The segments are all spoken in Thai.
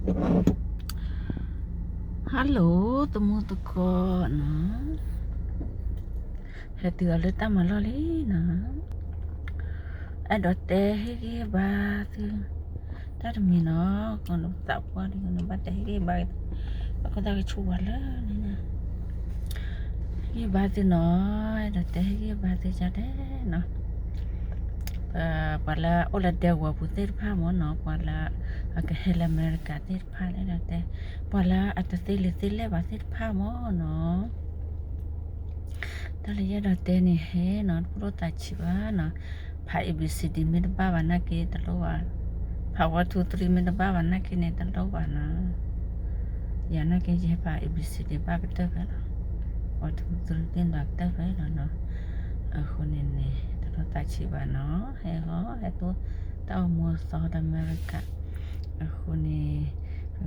ฮัลโหลตะมูตะกอนะเฮติอเลตามาลอลีนะไอ้ดอเตเฮเกบาตึตาดมีนะคนรู้จักว่าดีคนบัดเตเฮเกบาแล้วก็ได้ชัวร์แล้วนี่นะเฮเกบาตึเนาะไอ้ดอเตเฮเกบาตึจะได้เนาะpala ola dewa putir pa mo no pala aga hel america tir pa le date pala atatile tile ba tir pa mo no tale ya date ni he no puro ta chiba no pa abcd me ba ba na ke talo wa pa 1 2 3 me ba ba na ke ne talo ba na ya na ke je pa abcd ba ka ta ka 1 2 3 tin ba ta ka no a khone neเราตัดชีบาเนาะให้เขาให้ตัวเต้ามัวซอดอเมริกาคนนี้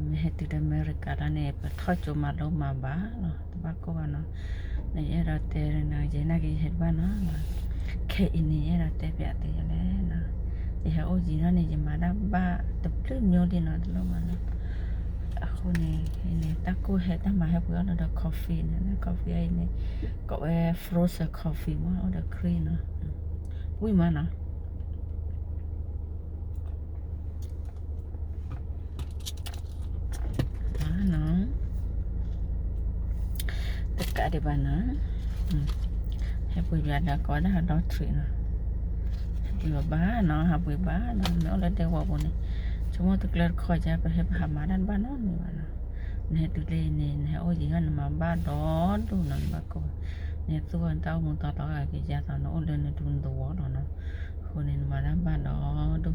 ไม่ให้ติดอเมริกาแล้วเนี่ยไปทอดจุมาลงมาบ้าเนาะตบ้าก็ว่าเนาะในเราเตะนะเจนักกิจเหตุบ้านเนาะแค่อินนี่เราเตะเปียเตะแล้วเนาะที่เขาจีนเนี่ยจะมาดับบ้าตับเรื่องโยดีเนาะตลอดมาเนาะคนนี้เนี่ยตะกูเหตุมาให้เพื่อนเราได้กาแฟนะกาแฟเนี่ยก็ฟรอสต์กาแฟมั้งเอาได้ครีมเนาะอุ้ยมานะน้องตะกะดีบ้านะให้ปุยบ้านนะก็ได้ดอทรีนะปุยบ้านเนาะหาปุยบ้านเนาะแล้วเราเดี๋ยวว่าบุญชั่วโมงตะเกียบคอยจะไปให้พามาด้านบ้านน้องนี่บ้านนะเนี่ยตุเลเนี่ยเนี่ยโอ้ยงั้นมาบ้านดอนดูนั่นบ้านก็เนี่ยตัวเต้ามึงต่ออะไรกี่ยาตอนนั้นโอ้เดินดูตัวเนาะคนนี้มาด้านบ้านดอนดู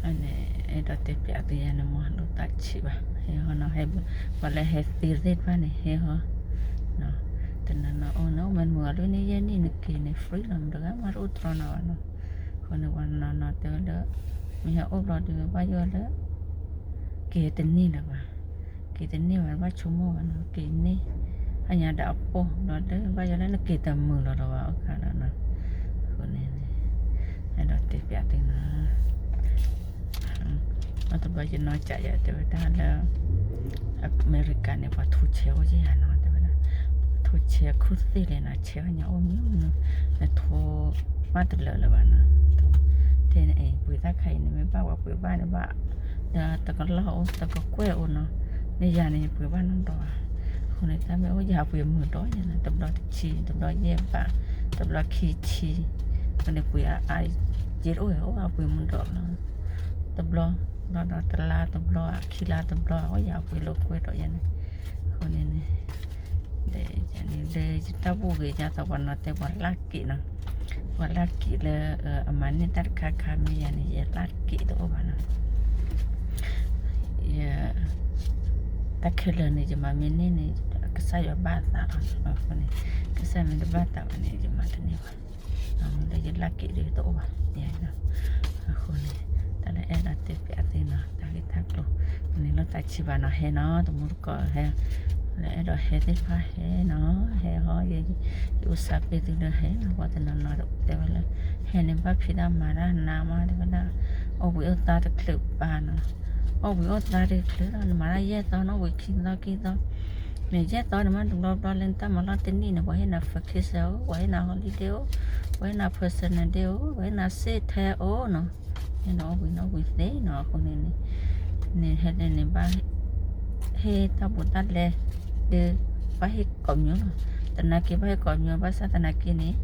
อันนี้ไอ้ตัวเตี้ยตัวยันมันรู้ตัดชิบะเฮ้ยเขาเนาะให้พอเลยให้ตีเด็ดบ้านนี่เฮ้ยเขาเนาะแต่นั่นเนาะโอ้เนาะมันมัวด้วยนี่ยันนี่นึกกินนี่ฟรีแล้วมันก็มารู้ตรงนั้นเนาะคนนี้วันนั้นเนาะเดี๋ยวเด้อมีให้อบรอดูว่าเยอะเด้อเกตันนี่แหละว่ะเกตันนี่ว่าชั่วโมงเนาะเกนี่อันนี้ดาวโป้เนาะเด้อว่าอย่างนั้นเกตันมือเราว่าโอเคแล้วเนาะคนนี้ไอ้ตัวเตี้ยตัวนะมันต้องไปจะน้อยใจแต่ว่าถ้าแล้วอเมริกันเนี่ยว่าทุเชียวจีนเนาะแต่ว่าทุเชียวคุดสิเลยนะเชียวเนี่ยโอ้ยเนาะแต่ทุมาตลอดเลยว่านะทุเทนเองปุยตาไข่เนี่ยไม่บ้าว่าปุยบ้านเนี่ยบ้าแต่ก็เล่าแต่ก็กล้วยอุ่นเนาะในยาเนี่ยปุยบ้านนั่งต่อคนในท่าไม่โอ้ยาปุยมือต่อเนี่ยนะตบดอชีตบดอเย็บปะตบดอขี้ชีคนในปุยไอจีโอ้ยโอ้ปุยมือต่อเนาะตบดอเราตลาดตบล้อขี้ลาตบล้อโอ้ยอยากไปโลกกล้วยตัวยันคนนี้เนี่ยเดี๋ยวจะนี่เดี๋ยวจะตับบุกจะตะวันนั้นแต่วันลักกี้นะวันลักกี้เลยอามันนี่ตัดขาไม่ยันนี่จะลักกี้ตัวบ้านะตัดเคลื่อนนี่จะมาเมนี่นี่ก็ใส่ยาบ้าตาคนนี้ก็ใส่มันบ้าตาวันนี้จะมาที่นี่ว่าเดี๋ยวจะลักกี้เลยตัวบ้าเนี่ยนะคนนี้แต่ละเราเตะเปียตีนะตากิทักโลวันนี้เราตัดชิบานะเฮเนาะตัวมุดก็เฮแล้วเราเฮติดผ้าเฮเนาะเฮเขาอยู่สับไปตีเลยเฮนะว่าแต่นอนแต่ว่าเลยเฮเนี่ยบ้าพิดามาด้านน้ำมาแต่ว่าโอ้ยตาตะคลิปปานะโอ้ยตาตะคลิปนะมาได้แย่ตอนโอ้ยกินตอนเนี่ยแย่ตอนมันตรงเราเล่นตามาลาตินี่นะว่าให้น่าฟักคิเซลว่าให้น่าฮอลิเดย์ว่าให้น่าเพอร์ซันเดย์ว่าให้น่าเซทเทโอเนาะnó with đấy nó con này này hết này ba he ta buat tắt le de ba he cầm nhớ tana kia ba he cầm nhớ ba sa tana kia này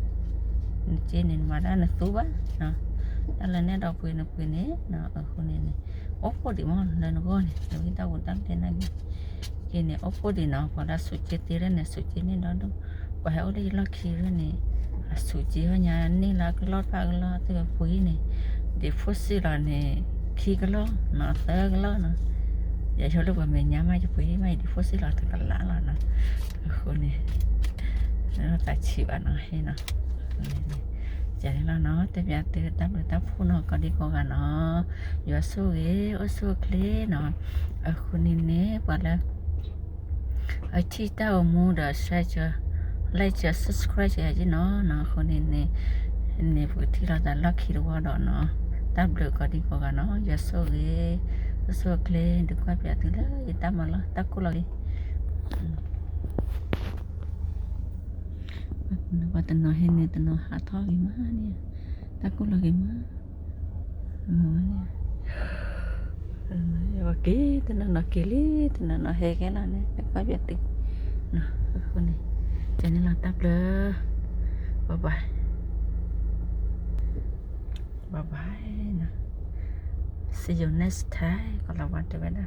trên này mà đã là số ba nó đó là nét đọc quyền này nó ở con này ốp có điểm ngon là nó ngon này rồi ta buat tắt trên này kia này ốp có điểm nó còn đã sụt chết tí này sụt chết này đó đâu ba he ở đây lo kia này sụt chết ở nhà này là cái lót ba cái lót từ cuối này để phút xí là này khi cái ló nó tới cái ló nó vậy cho lúc mà mình nhắm mai cho quý mày để phút xí là thật là lạ là nó khôn này nó tại chịu ăn nó hay nó vậy là nó tới bây giờ tới phút nó còn đi còn cả nó giờ số ghế ở số kle nó ở khôn này nè bảo là ở chi tao mua được sai cho like cho subscribe cho nó khôn này nè buổi thì là đã lucky đó nó tạm được có đi có cả nó giờ số cái số kle được qua việc thứ là gì ta mà lo ta cũng là đi và tình nói hen này tình nói hạ thọ cái má nè ta cũng là cái má nè và kí tình nó kí lý tình nó hè cái là nè được qua việc tình nè con này cho nên là tạm được bye bye bye bye nè see you next time còn là quan trọng đó